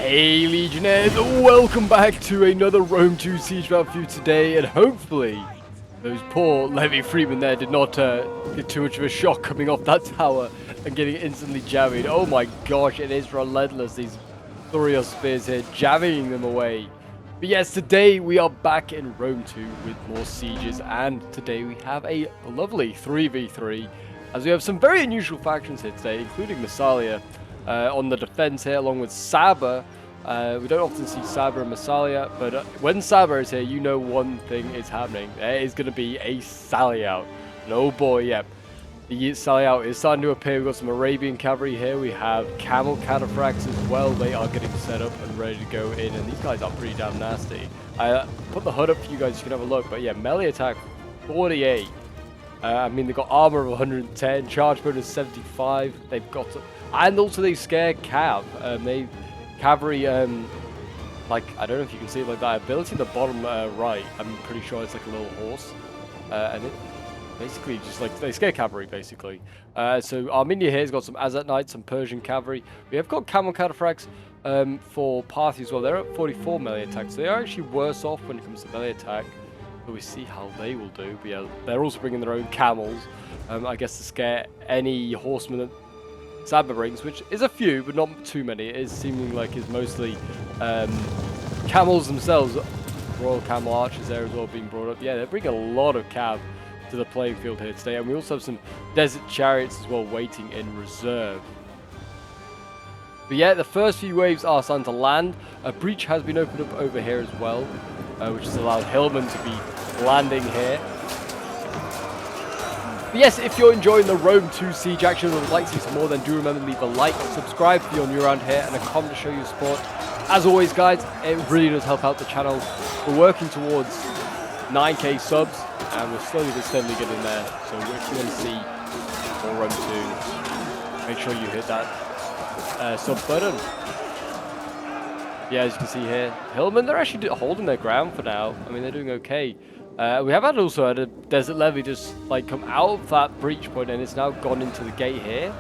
Hey Legionnaires, welcome back to another Rome 2 siege round for you today, and hopefully those poor Levy Freemen there did not get too much of a shock coming off that tower and getting instantly jabbed. Oh my gosh, it is relentless, these Thurios spears here, jabbing them away. But yes, today we are back in Rome 2 with more sieges, and today we have a lovely 3v3, as we have some very unusual factions here today, including Massalia. On the defense here, along with Saber. We don't often see Saber and Massalia, but when Saber is here, you know one thing is happening. There is going to be a sally out. And oh boy, yep. The sally out is starting to appear. We've got some Arabian cavalry here. We have camel cataphracts as well. They are getting set up and ready to go in, and these guys are pretty damn nasty. I put the HUD up for you guys, you can have a look, but yeah, melee attack 48. I mean, they've got armor of 110, charge bonus 75. They've got... And also they scare Cav. Cavalry, like, I don't know if you can see it like that. Ability in the bottom right, I'm pretty sure it's like a little horse. And it basically just like, they scare cavalry basically. So Armenia here has got some Azat Knights, some Persian cavalry. We have got camel cataphracts for Parthi as well. They're at 44 melee attack, so they are actually worse off when it comes to melee attack. But we see how they will do. But yeah, they're also bringing their own camels, I guess, to scare any horsemen that Saber brings, which is a few, but not too many. It is seeming like it's mostly camels themselves. Royal Camel Archers there as well being brought up. Yeah, they're bringing a lot of cav to the playing field here today. And we also have some Desert Chariots as well waiting in reserve. But yeah, the first few waves are starting to land. A breach has been opened up over here as well, which has allowed Hillman to be landing here. But yes, if you're enjoying the Rome 2 siege action and would like to see some more, then do remember to leave a like, subscribe if you're new around here, and a comment to show your support. As always, guys, it really does help out the channel. We're working towards 9k subs, and we're slowly but steadily getting there. So if you want to see more Rome 2, make sure you hit that sub button. Yeah, as you can see here, Hillman, they're actually holding their ground for now. I mean, they're doing okay. We have also had a Desert Levy just like come out of that breach point, and it's now gone into the gate here.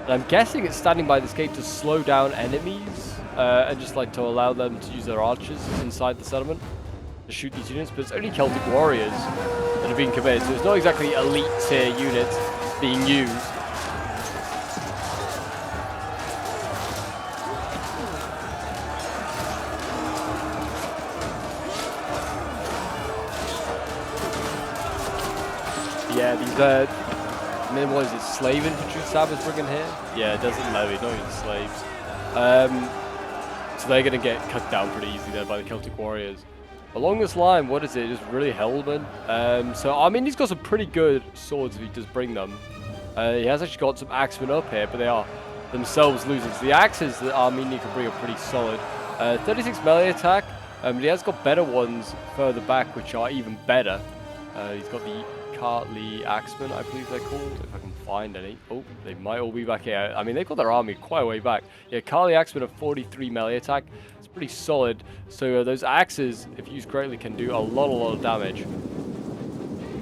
And I'm guessing it's standing by this gate to slow down enemies and just like to allow them to use their archers inside the settlement to shoot these units. But it's only Celtic warriors that are being committed, so it's not exactly elite tier units being used. Yeah, these what is it, slave infantry Saber's bringing here? Yeah, Desert Levy, not even slaves. So they're going to get cut down pretty easily there by the Celtic warriors. Along this line, what is it? Just really Hellman. So, I mean, he's got some pretty good swords if he does bring them. He has actually got some axemen up here, but they are themselves losing. So the axes that Armenia can bring are pretty solid. 36 melee attack, but he has got better ones further back, which are even better. He's got the Cartley Axemen, I believe they're called, if I can find any. Oh, they might all be back here. I mean, they've got their army quite a way back. Yeah, Cartley Axemen of 43 melee attack. It's pretty solid. So those axes, if used correctly, can do a lot of damage.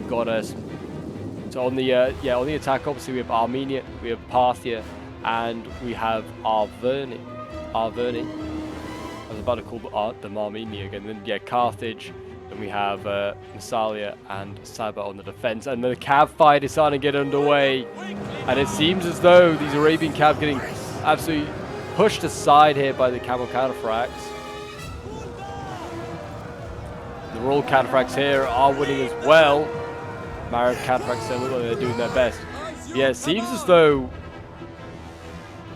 Got us. So on the on the attack, obviously we have Armenia, we have Parthia, and we have Arverni. I was about to call them Armenia again. Then yeah, Carthage. And we have Massalia and Saber on the defense, and the cav fight is starting to get underway, and it seems as though these Arabian cav getting absolutely pushed aside here by the camel cataphracts. The Royal cataphracts here are winning as well. Marab cataphracts look like they're doing their best. Yeah, it seems as though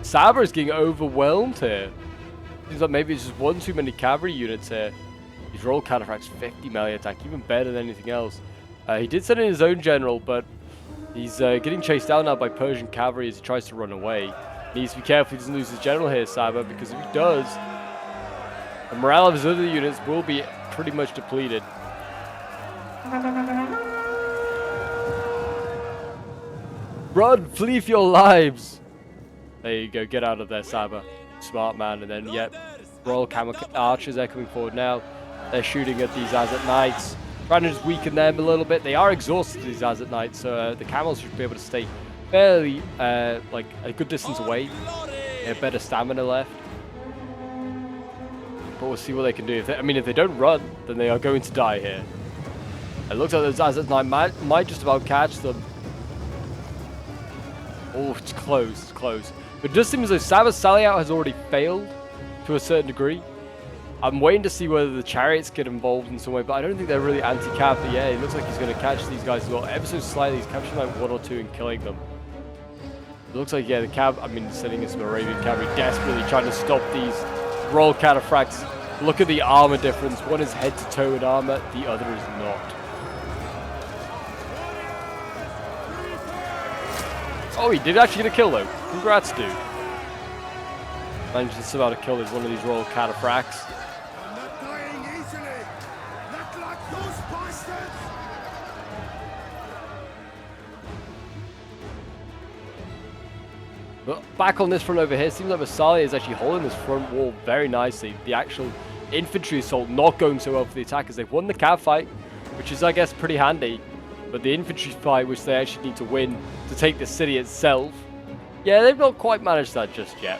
Saber is getting overwhelmed here. Seems like maybe it's just one too many cavalry units here. His Royal Cataphracts 50 melee attack, even better than anything else. He did send in his own general, but he's getting chased down now by Persian cavalry as he tries to run away. He needs to be careful he doesn't lose his general here, Saber, because if he does, the morale of his other units will be pretty much depleted. Run! Flee for your lives! There you go, get out of there, Saber. Smart man, and then, yep, Royal Camel Archers, they're coming forward now. They're shooting at these Azat Knights. Trying to just weaken them a little bit. They are exhausted, these Azat Knights, so the camels should be able to stay fairly, like, a good distance away. They have better stamina left. but we'll see what they can do. I mean, if they don't run, then they are going to die here. It looks like those Azaz might just about catch them. Oh, it's close, it's close. But it does seem as though Saba's sally out has already failed to a certain degree. I'm waiting to see whether the chariots get involved in some way, but I don't think they're really anti-cav. But yeah, it looks like he's going to catch these guys as well. Ever so slightly, he's capturing like 1 or 2 and killing them. It looks like, yeah, the cav, I mean, sending in some Arabian cavalry, desperately trying to stop these Royal Cataphracts. Look at the armor difference. One is head to toe in armor, the other is not. Oh, he did actually get a kill though. Congrats, dude. Managed to somehow to kill one of these Royal Cataphracts. But back on this front over here, seems like Massalia is actually holding this front wall very nicely. The actual infantry assault not going so well for the attackers. They've won the cav fight, which is, I guess, pretty handy. But the infantry fight, which they actually need to win to take the city itself, yeah, they've not quite managed that just yet.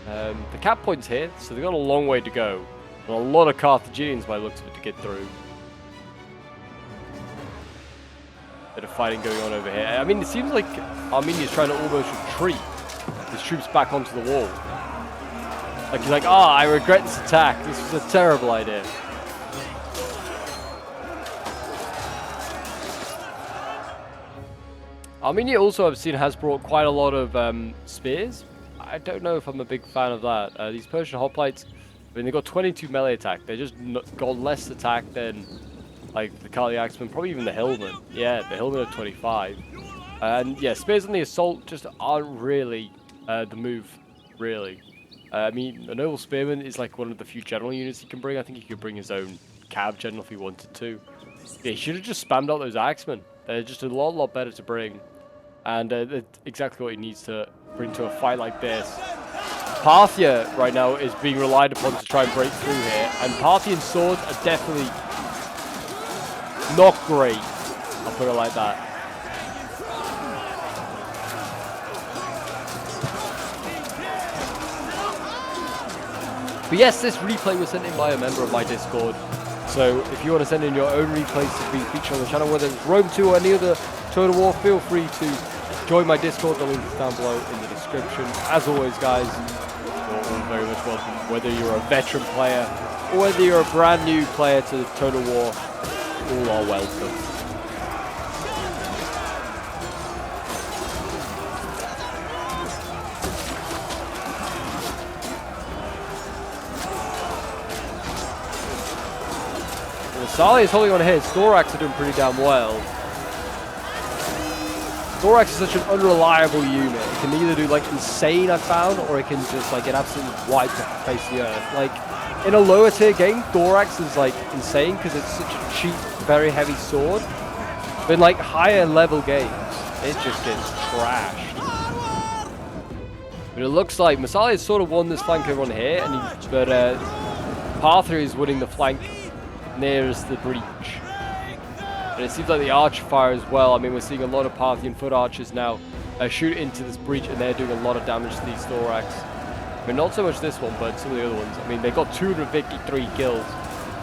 The cap point's here, so they've got a long way to go. And a lot of Carthaginians, by the looks of it, to get through. Bit of fighting going on over here. I mean, it seems like Armenia's trying to almost retreat his troops back onto the wall. Like, he's like, I regret this attack. This was a terrible idea. Armenia also, I've seen, has brought quite a lot of spears. I don't know if I'm a big fan of that. These Persian hoplites, I mean, they've got 22 melee attack. They just got less attack than, like, the Kali Axemen, probably even the Hillmen. Yeah, the Hillmen are 25. And, yeah, spears on the assault just aren't really the move, really. I mean, a noble spearman is, like, one of the few general units he can bring. I think he could bring his own cav general if he wanted to. Yeah, he should have just spammed out those Axemen. They're just a lot better to bring. And that's exactly what he needs to bring to a fight like this. Parthia right now is being relied upon to try and break through here. And Parthian swords are definitely not great. I'll put it like that. But yes, this replay was sent in by a member of my Discord. So if you want to send in your own replays to be featured on the channel, whether it's Rome 2 or any other Total War, feel free to join my Discord. The link is down below in the description. As always, guys, you're all very much welcome. Whether you're a veteran player or whether you're a brand new player to Total War, all are welcome. Sali is holding on here. Thorax are doing pretty damn well. Thorax is such an unreliable unit. It can either do like insane, I found, or it can just like get absolutely wiped off the face of the earth. Like in a lower tier game, Thorax is like insane because it's such a cheap, very heavy sword. But in like higher level games, it just gets trashed. But it looks like Massalia has sort of won this flank over on here, but Parthia is winning the flank nearest the breach. And it seems like the archer fire as well. I mean, we're seeing a lot of Parthian foot archers now shoot into this breach, and they're doing a lot of damage to these Thorax. I mean, not so much this one, but some of the other ones. I mean, they got 253 kills,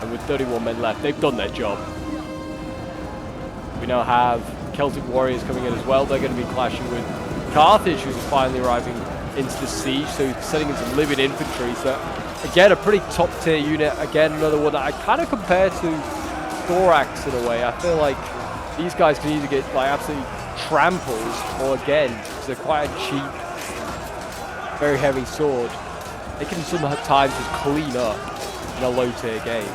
and with 31 men left, they've done their job. We now have Celtic warriors coming in as well. They're going to be clashing with Carthage, who's finally arriving into the siege, so sending in some living infantry. So again, a pretty top tier unit. Again, another one that I kind of compare to Thorax in a way. I feel like these guys can either get like absolutely trampled, or again, because they're quite a cheap, very heavy sword, they can sometimes just clean up in a low tier game.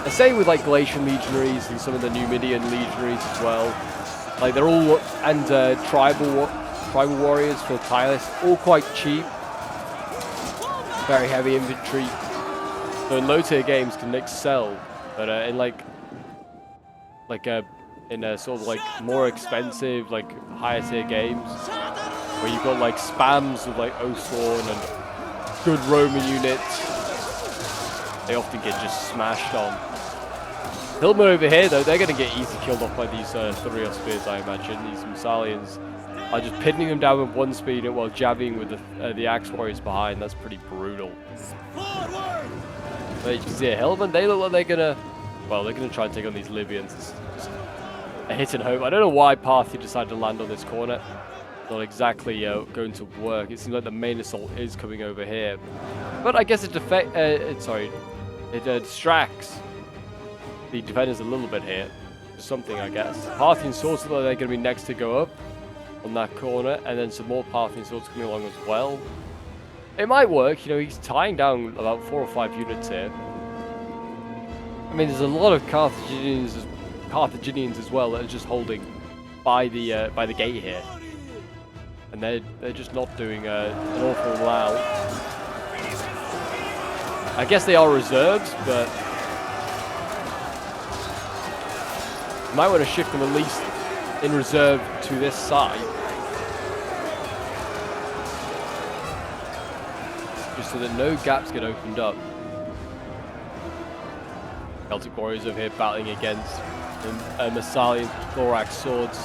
The same with like Galatian legionaries and some of the Numidian legionaries as well. Like they're all, and tribal warriors for Tylus, all quite cheap. Very heavy infantry. So in low tier games can excel, but in sort of like more expensive, like higher tier games, where you've got like spams of like Osworn and good Roman units, they often get just smashed on. Hillmen over here though, they're going to get easily killed off by these Thurio spears, I imagine. These Massalians are just pinning them down with one speed while jabbing with the Axe Warriors behind. That's pretty brutal. But you can see a Hillman, they look like they're gonna, well, they're gonna try and take on these Libyans. It's just a hit and hope. I don't know why Parthy decided to land on this corner. Not exactly going to work. It seems like the main assault is coming over here. But I guess it distracts the defenders a little bit here. Something, I guess. Parthian swords look like they're going to be next to go up on that corner, and then some more Parthian swords coming along as well. It might work, you know, he's tying down about 4 or 5 units here. I mean, there's a lot of Carthaginians as well that are just holding by the gate here. And they're just not doing an awful lot. I guess they are reserves, but you might want to shift them at least in reserve to this side. Just so that no gaps get opened up. Celtic warriors over here battling against Massalian thorax swords.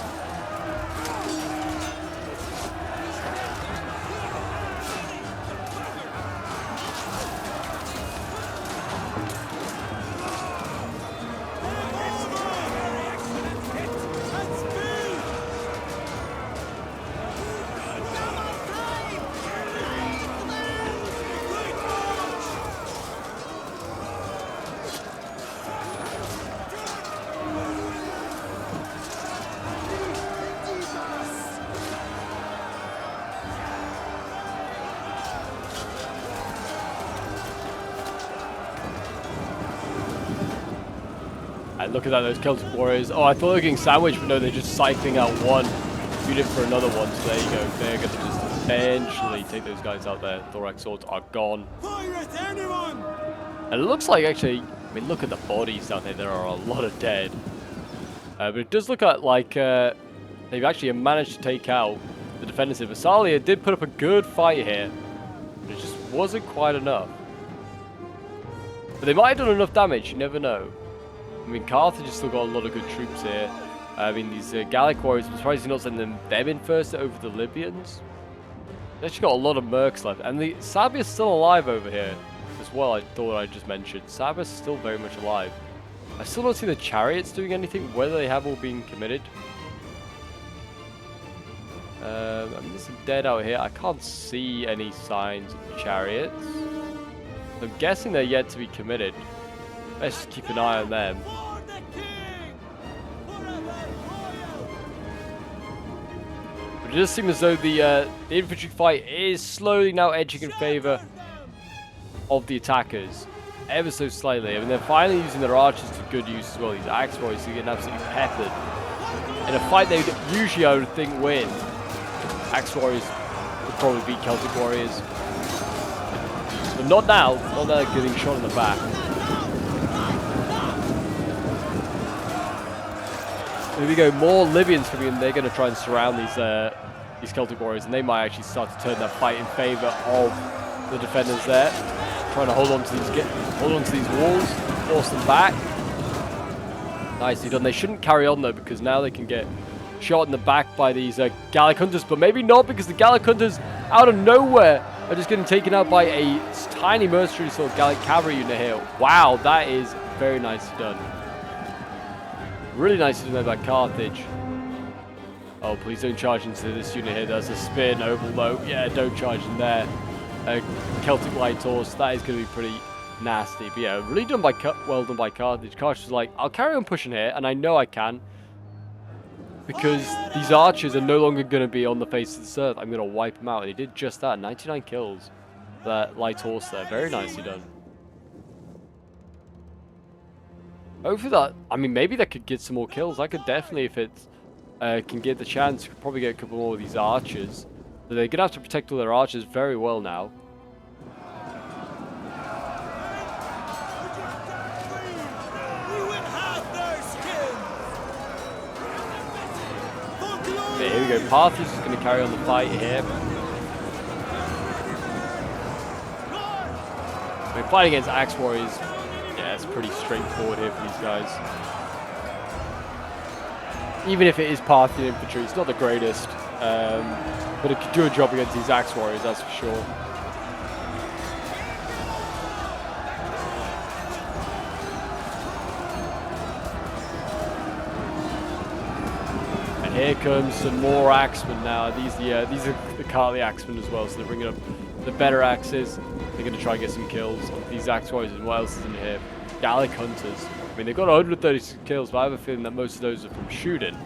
And look at that, those Celtic warriors. Oh, I thought they were getting sandwiched, but no, they're just cycling out one unit for another one. So there you go. They're going to just eventually take those guys out there. Thorax swords are gone. And it looks like, actually, I mean, look at the bodies down there. There are a lot of dead. But it does look like they've actually managed to take out the defenders here. Massalia did put up a good fight here, but it just wasn't quite enough. But they might have done enough damage. You never know. I mean, Carthage has still got a lot of good troops here. I mean, these Gallic warriors, I'm surprised he's not sending them in first over the Libyans. They've actually got a lot of mercs left. And the Sabia's still alive over here as well, I thought I just mentioned. Sabia's still very much alive. I still don't see the chariots doing anything, whether they have all been committed. I mean, there's some dead out here. I can't see any signs of chariots. I'm guessing they're yet to be committed. Let's just keep an eye on them. But it does seem as though the infantry fight is slowly now edging in favor of the attackers. Ever so slightly. I mean, they're finally using their archers to good use as well. These axe warriors are getting absolutely peppered. In a fight they would usually, I would think, win. Axe warriors would probably beat Celtic warriors. But not now. Not now, getting shot in the back. Here we go, more Libyans coming in. They're going to try and surround these Celtic warriors, and they might actually start to turn that fight in favor of the defenders there. Trying to hold on to these walls, force them back. Nicely done. They shouldn't carry on though, because now they can get shot in the back by these Gallic hunters, but maybe not, because the Gallic hunters out of nowhere are just getting taken out by a tiny mercenary sort of Gallic cavalry unit here. Wow, that is very nicely done. Really nicely done by Carthage. Oh, please don't charge into this unit here. There's a spear noble though. Yeah, don't charge in there. Celtic light horse. That is going to be pretty nasty. But yeah, really done by well done by Carthage. Carthage was like, I'll carry on pushing here, and I know I can, because these archers are no longer going to be on the face of this earth. I'm going to wipe them out, and he did just that. 99 kills. That light horse there, very nicely done. Hopefully that, I mean, maybe that could get some more kills. I could definitely, if it can get the chance, could probably get a couple more of these archers. But they're going to have to protect all their archers very well now. Okay, here we go. Parthius is going to carry on the fight here. We're fighting against Axe Warriors. Yeah, it's pretty straightforward here for these guys. Even if it is Parthian infantry, it's not the greatest. But it could do a job against these Axe Warriors, that's for sure. And here comes some more Axemen now. These are the Carly Axemen as well, so they're bringing up the better axes. They're going to try and get some kills on these Axe Warriors. And what else is in here? Gallic Hunters. I mean, they've got 136 kills, but I have a feeling that most of those are from shooting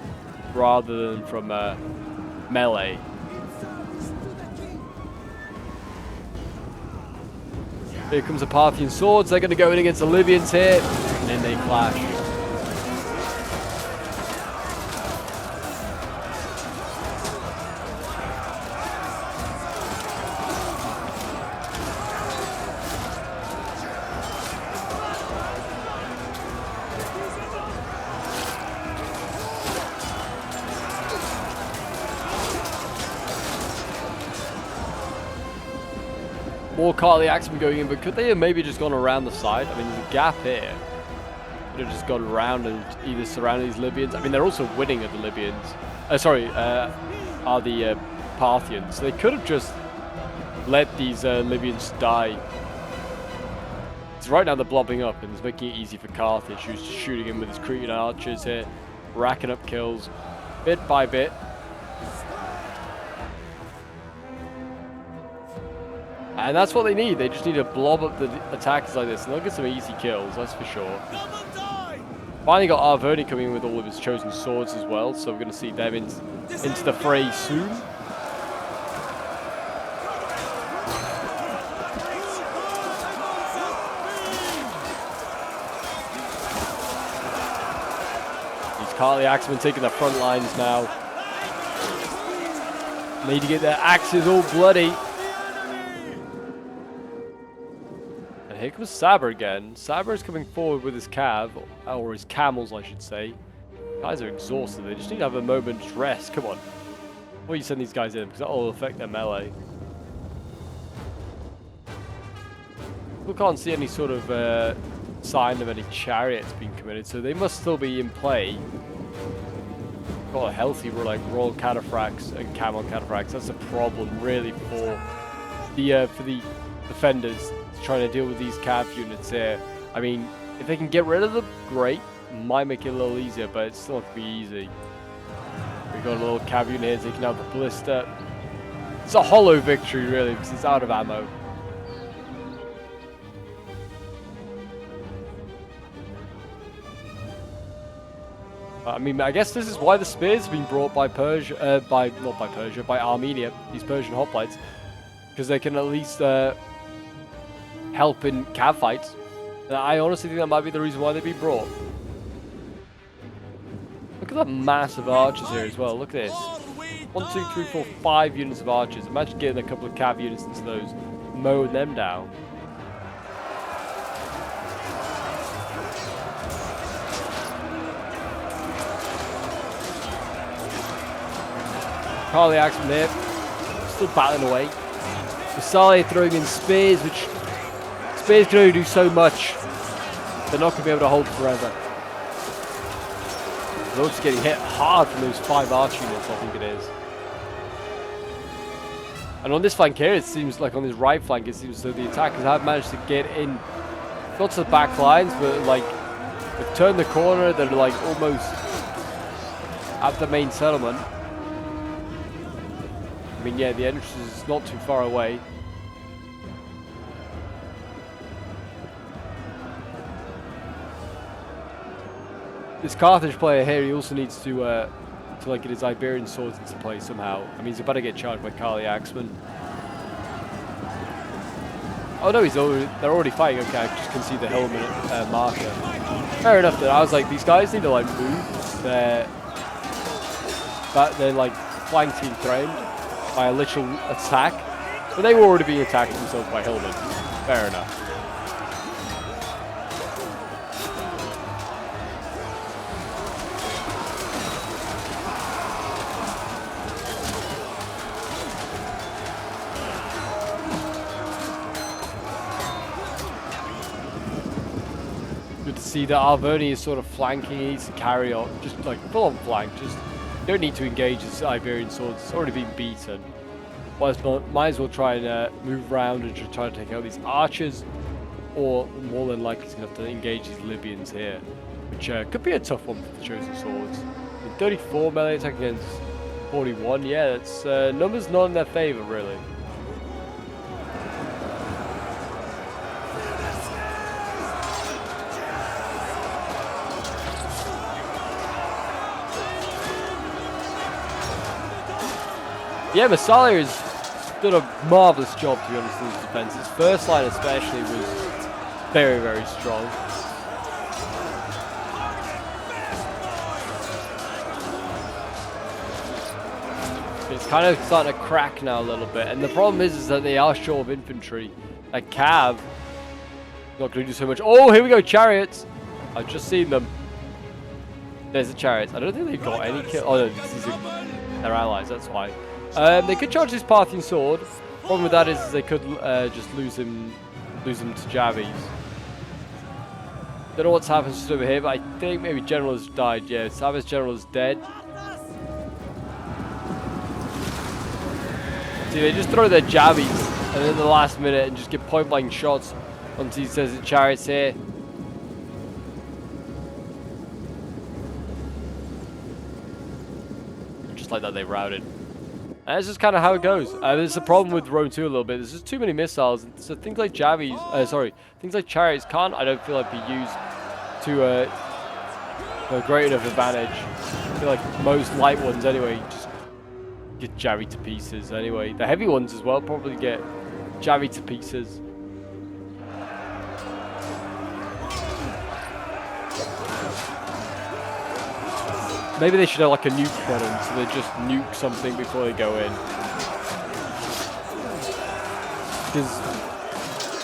rather than from melee. Here comes the Parthian swords. They're going to go in against the Libyans here, and then they clash. More Carly Axemen going in, but could they have maybe just gone around the side? I mean, there's a gap here. Could have just gone around and either surrounded these Libyans. I mean, they're also winning at the Libyans. Are the Parthians. So they could have just let these Libyans die. So right now they're blobbing up, and it's making it easy for Carthage, who's just shooting in with his Cretan archers here, racking up kills bit by bit. And that's what they need. They just need to blob up the attackers like this, and they'll get some easy kills, that's for sure. Finally got Arverni coming in with all of his chosen swords as well, so we're going to see them into the fray soon. These Carly Axemen taking the front lines now. Need to get their axes all bloody. Here comes Saber again. Saber is coming forward with his cav, or his camels, I should say. Guys are exhausted. They just need to have a moment's rest. Come on. Before you send these guys in, because that will affect their melee. We can't see any sort of sign of any chariots being committed, so they must still be in play. Got a healthy like Royal Cataphracts and Camel Cataphracts. That's a problem, really, for the defenders. Trying to deal with these cav units here. I mean, if they can get rid of them, great. Might make it a little easier, but it's still not going to be easy. We've got a little cav unit here taking out the ballista. It's a hollow victory, really, because it's out of ammo. I mean, I guess this is why the spears have been brought by Persia, by Armenia, these Persian hoplites, because they can at least help in cav fights. I honestly think that might be the reason why they've been brought. Look at the massive archers here as well. Look at this. 1, 2, 3, 4, 5 units of archers. Imagine getting a couple of cav units into those, mowing them down. Carly Axemen there, still battling away. Masali throwing in spears, which spears can only do so much. They're not going to be able to hold forever. They're also getting hit hard from those 5 arch units, I think it is. And on this flank here, it seems like on this right flank, it seems that the attackers have managed to get in, not to the back lines, but like they've turned the corner. They're like almost at the main settlement. I mean, yeah, the entrance is not too far away. This Carthage player here, he also needs to like get his Iberian swords into play somehow. I mean, he's about to get charged by Carly Axemen. Oh no, they're already fighting. Okay, I just can see the helmet marker. Fair enough then. I was like, these guys need to like move. They're like flanked being threatened by a literal attack. But they were already being attacked themselves by Hillman. Fair enough. Good to see that Arverni is sort of flanking. He needs to carry on, just like full on flank, just You don't need to engage his Iberian swords. It's already been beaten. Might as well try and move around and try to take out these archers, or more than likely he's going to have to engage these Libyans here, which could be a tough one for the Chosen Swords. 34 melee attack against 41, yeah, that's numbers not in their favour really. Yeah, Massalia has done a marvellous job, to be honest, in his defence. His first line especially was very, very strong. It's kind of starting to crack now a little bit, and the problem is that they are short of infantry. Like Cav, not going to do so much. Oh, here we go, chariots! I've just seen them. There's the chariots. I don't think they've got any kill. Oh no, these are their allies, that's why. They could charge this Parthian sword. Problem with that is they could just lose him to Javis. Don't know what's happened just over here, but I think maybe General has died. Yeah, Saba's General is dead. See, they just throw their Javis and then the last minute and just get point blank shots onto these desert chariots here. Just like that, they routed. And that's just kind of how it goes. There's a problem with Rome 2 a little bit. There's just too many missiles. So things like things like chariots can't, I don't feel like, be used to a great enough advantage. I feel like most light ones anyway just get Javi to pieces anyway. The heavy ones as well probably get Javi to pieces. Maybe they should have like a nuke button, so they just nuke something before they go in. Because,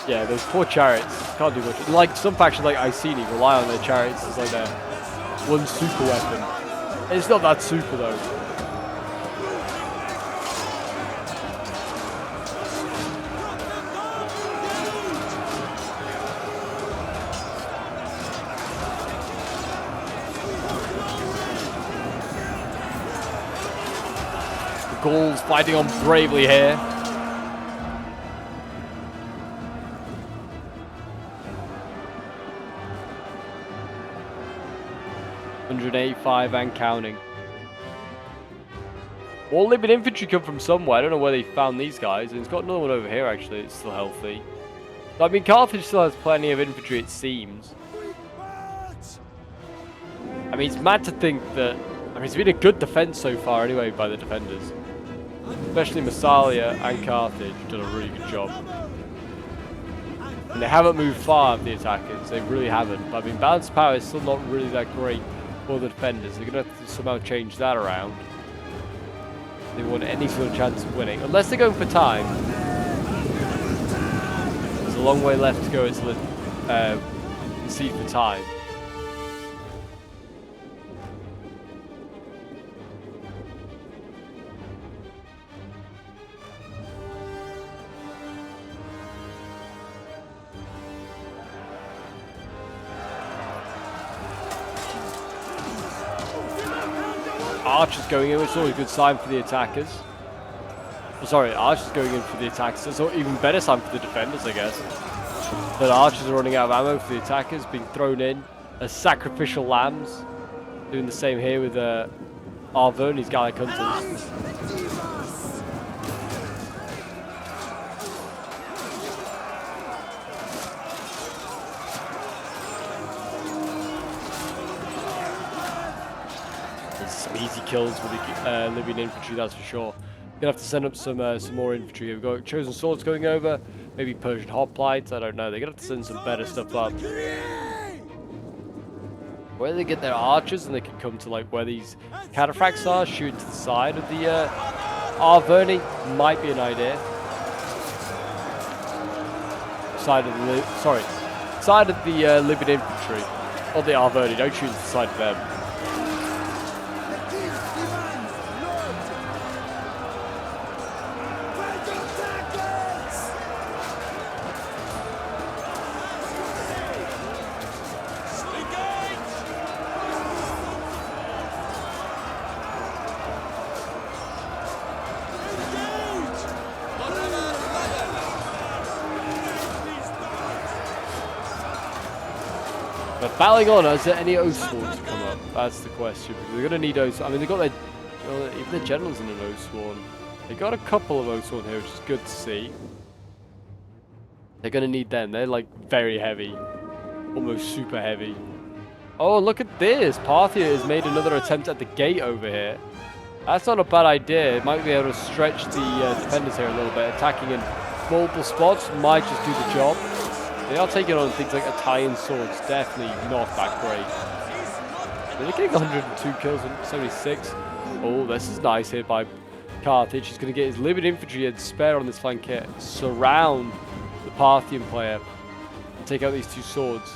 yeah, those poor chariots can't do much. Like some factions like Iceni rely on their chariots as like their one super weapon. And it's not that super though. Gauls fighting on bravely here. $185 and counting. All Libyan infantry come from somewhere. I don't know where they found these guys. And it's got another one over here actually. It's still healthy. I mean, Carthage still has plenty of infantry, it seems. I mean, it's mad to think that. I mean, it's been a good defense so far anyway by the defenders. Especially Massalia and Carthage done a really good job. And they haven't moved far, the attackers. They really haven't. But I mean, balance power is still not really that great for the defenders. They're going to have to somehow change that around. They want any sort of chance of winning. Unless they're going for time. There's a long way left to go until they concede for time. Archers going in, which is always a good sign for the attackers. Oh, sorry, Archers going in for the attackers. It's an even better sign for the defenders, I guess. But Archers are running out of ammo for the attackers, being thrown in as sacrificial lambs. Doing the same here with Arverni's Gallic Hunters. Easy kills with the Libyan infantry, that's for sure. Gonna have to send up some more infantry. We've got Chosen Swords going over, maybe Persian hoplites, I don't know. They're gonna have to send some better stuff up. Where they get their archers and they can come to like where these Cataphracts are, shoot to the side of the Arverni might be an idea. Side of the Libyan infantry, or the Arverni. Don't shoot to the side of them. So battling on, is there any Oath Sworns to come up? That's the question. They're going to need Oath. I mean, they've got their, even their generals in an Oath Sworn. They got a couple of Oath Sworn here, which is good to see. They're going to need them. They're like very heavy, almost super heavy. Oh, look at this! Parthia has made another attempt at the gate over here. That's not a bad idea. It might be able to stretch the defenders here a little bit. Attacking in multiple spots might just do the job. They are taking on things like Italian swords. Definitely not that great. They're getting 102 kills and 76. Oh, this is nice here by Carthage. He's going to get his living infantry and spare on this flank here. Surround the Parthian player and take out these two swords.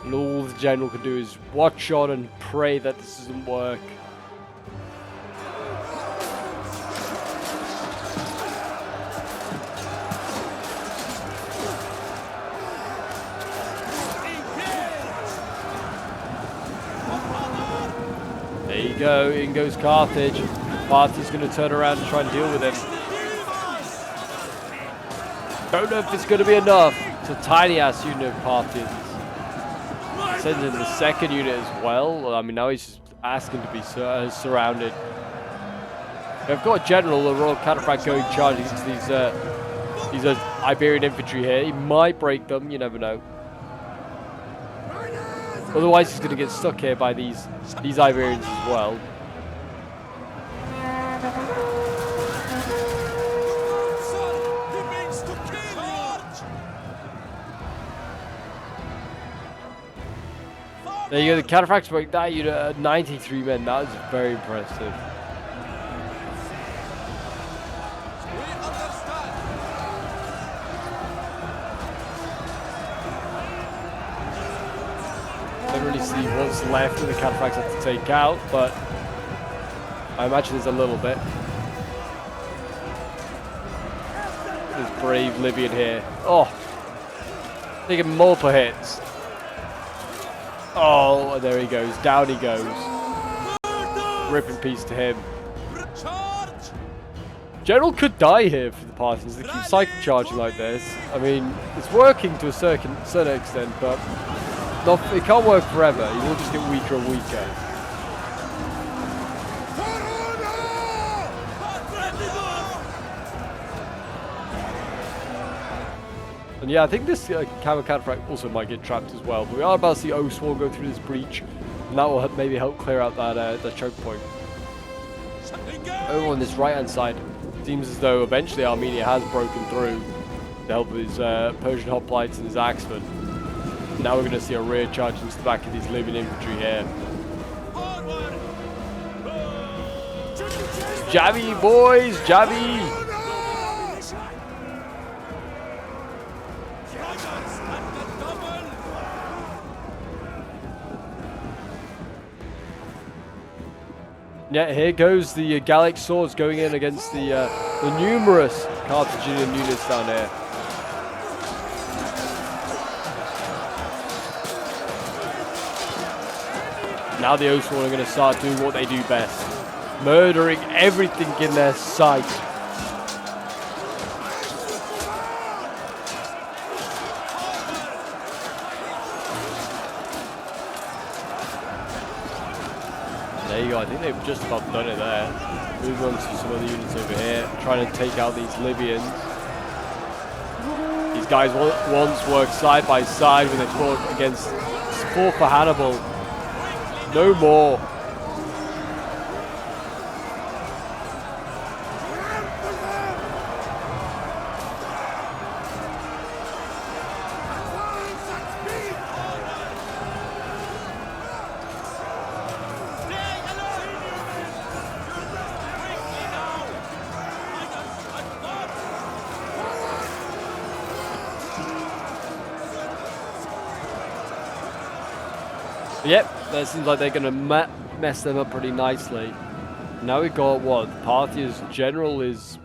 And all the general can do is watch on and pray that this doesn't work. There you go, in goes Carthage. Parthia's going to turn around and try and deal with him. Don't know if it's going to be enough. It's a tiny ass unit of Parthians. Sends in the second unit as well. I mean, now he's just asking to be surrounded. I've got a general, a Royal Cataphract going charging into these Iberian infantry here. He might break them, you never know. Otherwise, he's going to get stuck here by these Iberians as well. There you go, the Cataphracts break that unit at 93 men. That is very impressive. Don't really see what's left of the Cataphracts have to take out, but I imagine there's a little bit. This brave Libyan here. Oh, taking multiple hits. Oh, there he goes. Down he goes. Rip in peace to him. General could die here for the Parthians. They keep cycle charging like this. I mean, it's working to a certain extent, but it can't work forever. He will just get weaker and weaker. And yeah, I think this Camel Cataphract also might get trapped as well. But we are about to see Oath Sworn go through this breach, and that will maybe help clear out that choke point. Over on this right-hand side, it seems as though eventually Armenia has broken through with the help of his Persian hoplites and his axemen. Now we're going to see a rear charge into the back of these Libyan infantry here. Jabby, boys! Jabby! Yeah, here goes the Gallic swords going in against the numerous Carthaginian units down here. Now the Oath Sworn are going to start doing what they do best. Murdering everything in their sight. There you go, I think they've just about done it there. Move on to some other units over here, trying to take out these Libyans. These guys once worked side by side when they fought against support for Hannibal. No more. Yep, that seems like they're going to mess them up pretty nicely. Now we've got what? Parthia's general is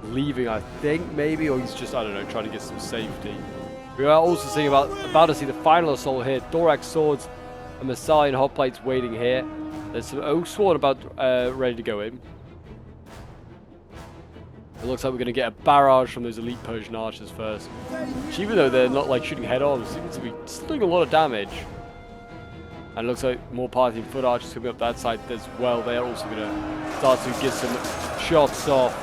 leaving, I think, maybe, or he's just, I don't know, trying to get some safety. We are also seeing about to see the final assault here. Thorax swords and Massalian hoplites waiting here. There's some Oath Sworn about ready to go in. It looks like we're going to get a barrage from those elite Persian archers first. Which, even though they're not like shooting head on, seem to be still doing a lot of damage. And it looks like more Parthian foot archers coming up that side as well. They're also going to start to get some shots off.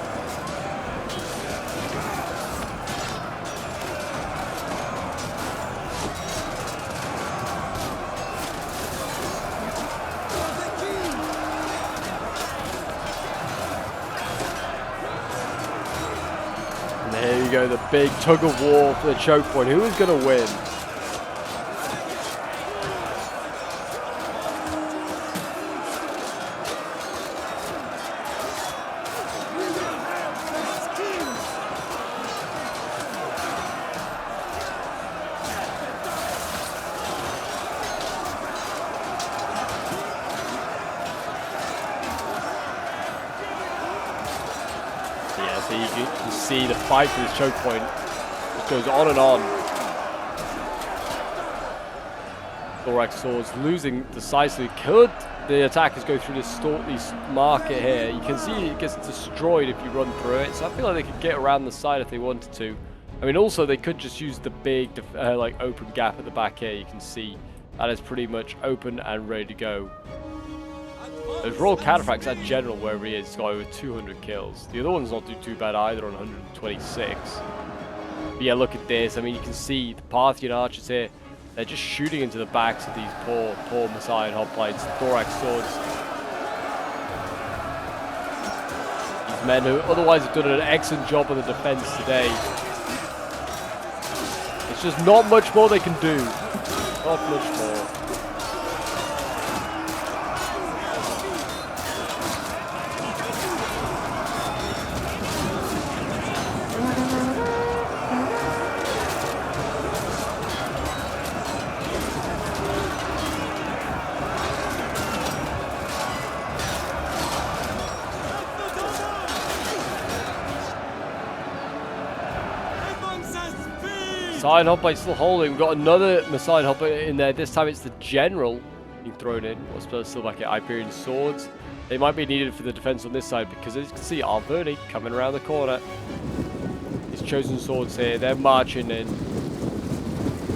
And there you go, the big tug of war for the choke point. Who is going to win? Yeah, so you can see the fight for this choke point just goes on and on. Thorax swords losing decisively. Could the attackers go through this market here? You can see it gets destroyed if you run through it. So I feel like they could get around the side if they wanted to. I mean, also they could just use the big like open gap at the back here. You can see that is pretty much open and ready to go. There's Royal Cataphracts at general wherever he is. He's got over 200 kills. The other one's not doing too bad either on 126. But yeah, look at this. I mean, you can see the Parthian archers here. They're just shooting into the backs of these poor Messiah hoplites, thorax swords. These men who otherwise have done an excellent job on the defense today. It's just not much more they can do. Not much more. Messiah hoplite still holding. We've got another Messiah hoplite in there. This time it's the general being thrown in. What's still back at Iberian swords. They might be needed for the defense on this side because as you can see, Alverni coming around the corner. His chosen swords here. They're marching in.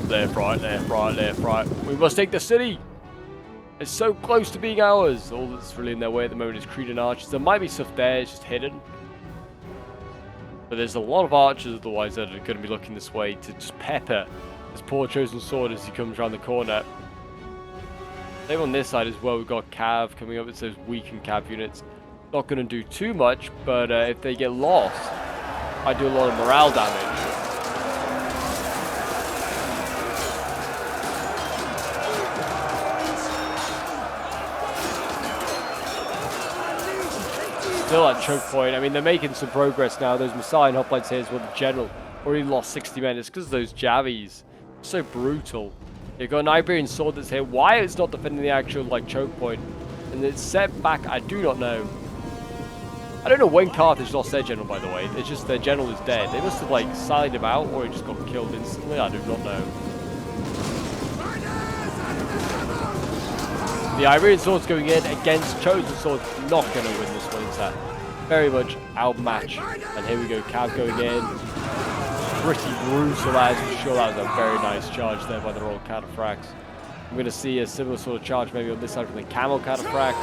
Left, right, left, right, left, right. We must take the city. It's so close to being ours. All that's really in their way at the moment is Cretan archers. There might be stuff there. It's just hidden. But there's a lot of archers otherwise that are going to be looking this way to just pepper this poor chosen sword as he comes around the corner. Same on this side as well. We've got Cav coming up. It's those weakened Cav units. Not going to do too much, but if they get lost, I do a lot of morale damage. Still at choke point. I mean, they're making some progress now. Those Messiah hoplites here as well. The general already lost 60 men. It's because of those Javies. So brutal. You've got an Iberian sword that's here. Why it's not defending the actual like choke point, and it's set back. I do not know. I don't know when Carthage lost their general, by the way. It's just their general is dead. They must have like sided him out, or he just got killed instantly. I do not know. The Iberian sword's going in against chosen swords. Not going to win this one. It's very much outmatched. And here we go. Cav going in. Pretty brutal, as I'm sure that was a very nice charge there by the Royal Cataphracts. I'm going to see a similar sort of charge maybe on this side from the Camel Cataphracts.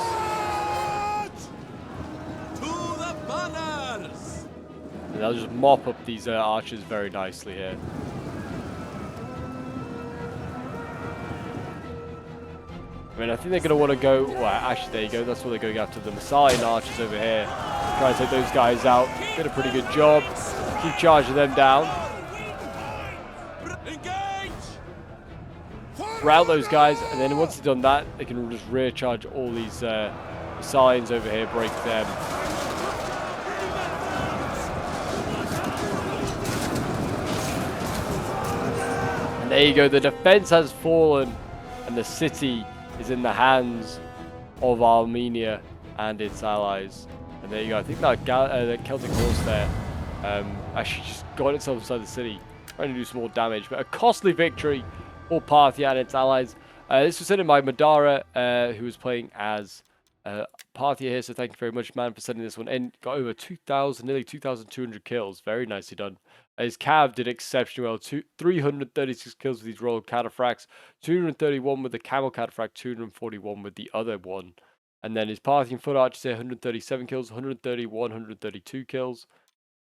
And they'll just mop up these archers very nicely here. I mean, I think they're going to want to go... Well, actually, there you go. That's what they're going after. The Messiah archers over here. Try to take those guys out. Did a pretty good job. Keep charging them down. Rout those guys. And then once they've done that, they can just rear charge all these Messiahs over here. Break them. And there you go. The defense has fallen. And the city is in the hands of Armenia and its allies. And there you go. I think that Celtic horse there actually just got itself inside the city, trying to do some more damage. But a costly victory for Parthia and its allies. This was sent in by Madara, who was playing as Parthia here. So thank you very much, man, for sending this one in. Got over 2,000, nearly 2,200 kills. Very nicely done. His Cav did exceptionally well. 336 kills with these royal Cataphracts, 231 with the Camel Cataphract, 241 with the other one. And then his Parthian Foot Archers here, 137 kills, 131, 132 kills.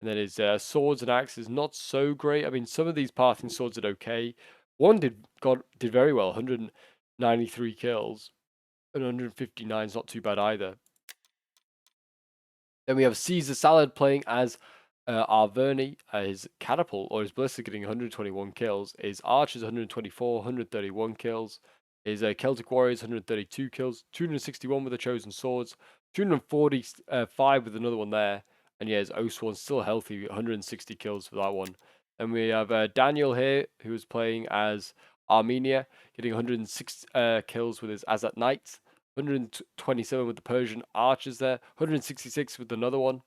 And then his swords and axes, not so great. I mean, some of these Parthian swords did okay. One did very well, 193 kills, and 159 is not too bad either. Then we have Caesar Salad playing as Arverni, his Catapult or his Ballista getting 121 kills. His Archers 124, 131 kills. His Celtic Warriors 132 kills, 261 with the Chosen Swords, 245 with another one there. And yeah, his Oathsworn still healthy, 160 kills for that one. And we have Daniel here, who is playing as Armenia, getting 106 kills with his Azat Knights. 127 with the Persian archers there, 166 with another one.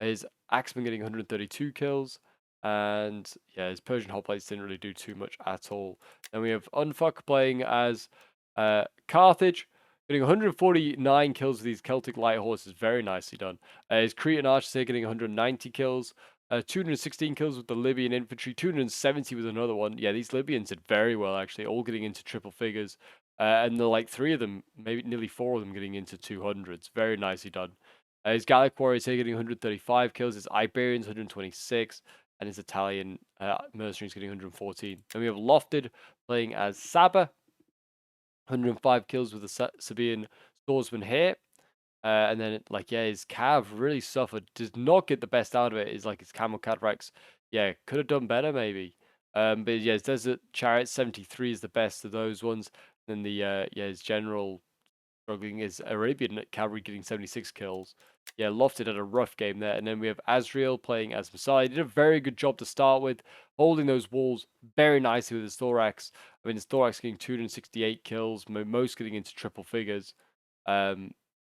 His Axeman getting 132 kills, and yeah, his Persian hoplites didn't really do too much at all. Then we have Unfuck playing as Carthage, getting 149 kills with these Celtic light horses, very nicely done. His Cretan archers here getting 190 kills. 216 kills with the Libyan infantry, 270 with another one. Yeah, these Libyans did very well, actually, all getting into triple figures. And the like 3 of them, maybe nearly 4 of them getting into 200s. Very nicely done. His Gallic Warriors here getting 135 kills. His Iberians 126. And his Italian mercenaries getting 114. Then we have Lofted playing as Saba. 105 kills with the Sabaean swordsman here. And then, his Cav really suffered. Does not get the best out of it. Is like his Camel Cataphracts. Yeah, could have done better maybe. But yeah, his Desert Chariot 73 is the best of those ones. Then the his general struggling is Arabian cavalry getting 76 kills. Yeah, Lofted had a rough game there. And then we have Azrael playing as Messiah. He did a very good job to start with, holding those walls very nicely with his Thorax. I mean, his Thorax getting 268 kills, most getting into triple figures.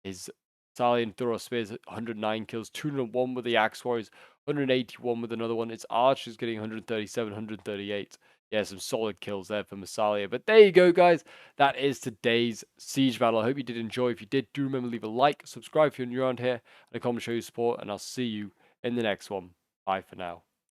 His Salian Thorough Spears 109 kills, 201 with the Axe Warriors, 181 with another one. Its Archers getting 137, 138. Yeah, some solid kills there for Massalia. But there you go, guys. That is today's Siege battle. I hope you did enjoy. If you did, do remember to leave a like, subscribe if you're new around here, and a comment to show your support. And I'll see you in the next one. Bye for now.